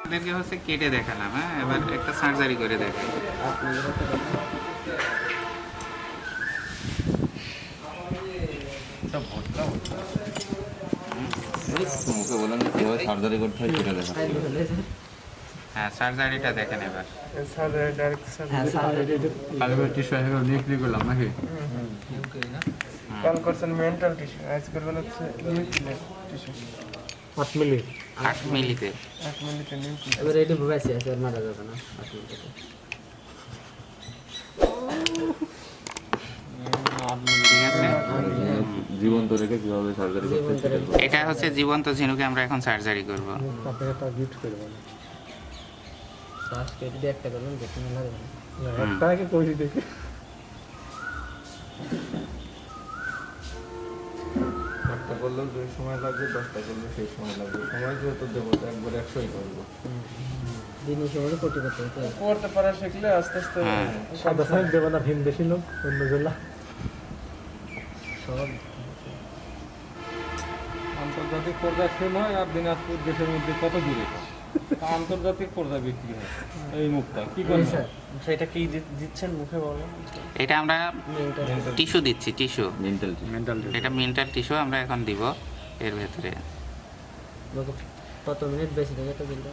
আপনাদেরকে হচ্ছে কেটে দেখালাম, হ্যাঁ এবার একটা সার্জারি করে দেখাই। মুখে বলেন কিভাবে সার্জারি করতে হয় সেটা দেখা। হ্যাঁ সার্জারিটা দেখেন এবার। কাল করছেন মেন্টাল টিস্যু, আজ করবেন হচ্ছে নিউক্লিয়ার টিস্যু 8 মিলিতে। 8 মিনিটে নিউক্লিয়ার। এবার এটা ভুগাইছে আর মারা যাবে না 8 মিনিটে। ঠিক আছে, জীবন্ত রেখে কিভাবে সার্জারি করতে হয় সেটা বলুন। এটা হচ্ছে জীবন্ত ঝিনুকে আমরা এখন সার্জারি করব। আপনাকে একটা গিফট করে দেব। শ্বাস কেটে দিয়ে একটা করবেন দেখুন লাগবে না। একটা আগে কই দেখি। একটা বললেও যে সময় লাগবে, 10টা করলে সেই সময় লাগবে। সময় যেহেতু দেবো তো একবার 100ই করবো। দিনের সময় কোটি করতে হতো। করতে পারা শিখলে আস্তে আস্তে সাদা সাইড দেবো না, ভিম বেশি লোক অন্য জেলা। সব আন্তর্জাতিক পর্যায়ে সেল হয় আর দিনাজপুর দেশের মধ্যে কত দূরে আন্তর্জাতিক পর্যায়ে বিক্রি হয় এই মুখটা কি করেন স্যার? সেটা কি দিচ্ছেন মুখে বলেন? এটা আমরা টিস্যু দিচ্ছি, টিস্যু মেন্টাল এটা মেন্টাল টিস্যু আমরা এখন দিব এর ভেতরে। কত মিনিট বেশি থেকে তো দিল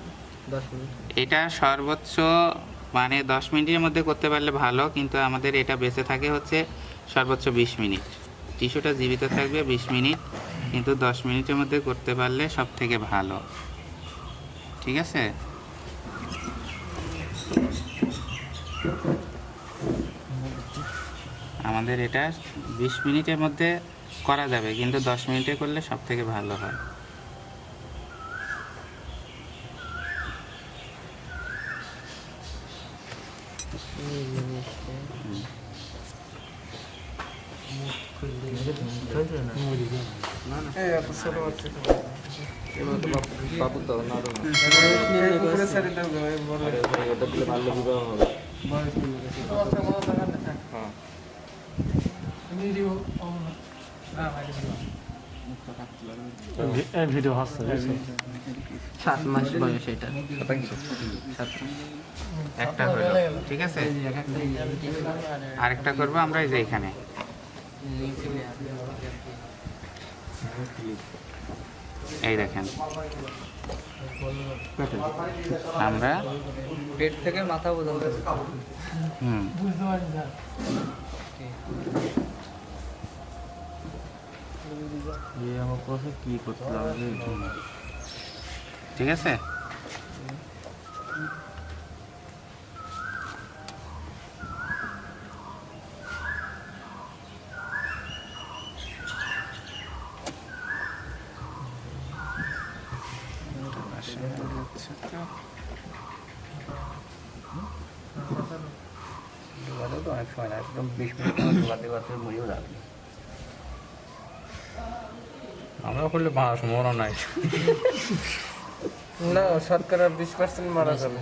10 মিনিট। এটা সর্বোচ্চ মানে 10 মিনিটের মধ্যে করতে পারলে ভালো, কিন্তু আমাদের এটা বেঁচে থাকে হচ্ছে সর্বোচ্চ 20 মিনিট। টিস্যুটা জীবিত থাকবে 20 মিনিট, কিন্তু 10 মিনিটের মধ্যে করতে পারলে সব থেকে ভালো। ঠিক আছে, আমাদের এটা 20 মিনিটের মধ্যে করা যাবে, কিন্তু 10 মিনিটে করলে সব থেকে ভালো হয়। এই এত ছোট বাচ্চা তো বাবু তো না না এই উপরে সারি দাও গো, এই বড় এটা দিলে ভালো বিবাহ হবে। বয়স নিয়ে গেছে। বাচ্চা বড় দেখা না। হ্যাঁ ভিডিও অন না ভিডিও হচ্ছে 7 মাস বয়স এটা। একটা হলো, ঠিক আছে, আরেকটা করবো আমরা এই যে এখানে। এই দেখেন আমরা পেট থেকে মাথা পর্যন্ত। বুঝতে পারি না। আমার কাছে কি করতে লাগবে? ঠিক আছে, অনেক সময় না, একদম 20 মিনিট বাদে বাদে মরিও যাবে। আমরা করলে ভাড়া সম্ভাবনা নাই। না, শতকরা 20% মারা যাবে,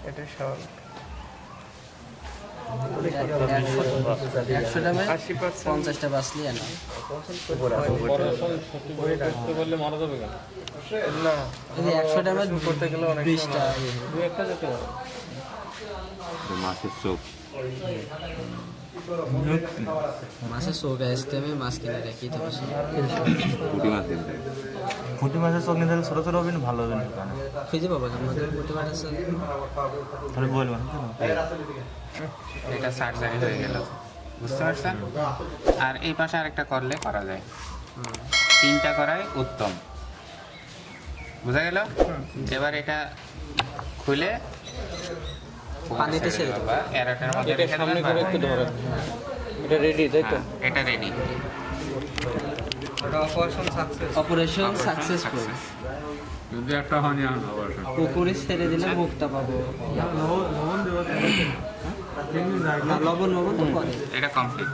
এটাই স্বাভাবিক। 100 টাকা 80% 50টা বাঁচলি না। বললে মারা যাবে কেন? না, এই 100 টাকা করতে গেলে অনেক 20টা দু একটা যেতে পারে। মাছের চোখ মাছের চোখ আসতে আমি মাছ কিনে রাখি তো বেশি। পুঁটি মাছ কিনতে পুঁটি মাছের চোখ নিতে ছোট ছোট হবে না, ভালো হবে না। খুঁজে পাবো আমাদের প্রতি মাছ আছে। তাহলে বলবেন এটা সার্জারি হয়ে গেল, বুঝতে পারছেন? আর এই পাশে আরেকটা করলে করা যায়, 3টা করাই উত্তম। বোঝা গেল? এবার এটা খুলে পানিতে ছেড়ে দেবো। বা এরাটার মধ্যে রেখে সামনে দেবেন, করে একটু ধরেন। এটা রেডি তাই তো? হ্যাঁ, এটা রেডি। Operation successful. যদি একটা হয়নি আবার পুকুরে ছেড়ে দিলে মুক্তা পাবো। লবণ দেওয়া লবণ তো পরে। এটা কমপ্লিট।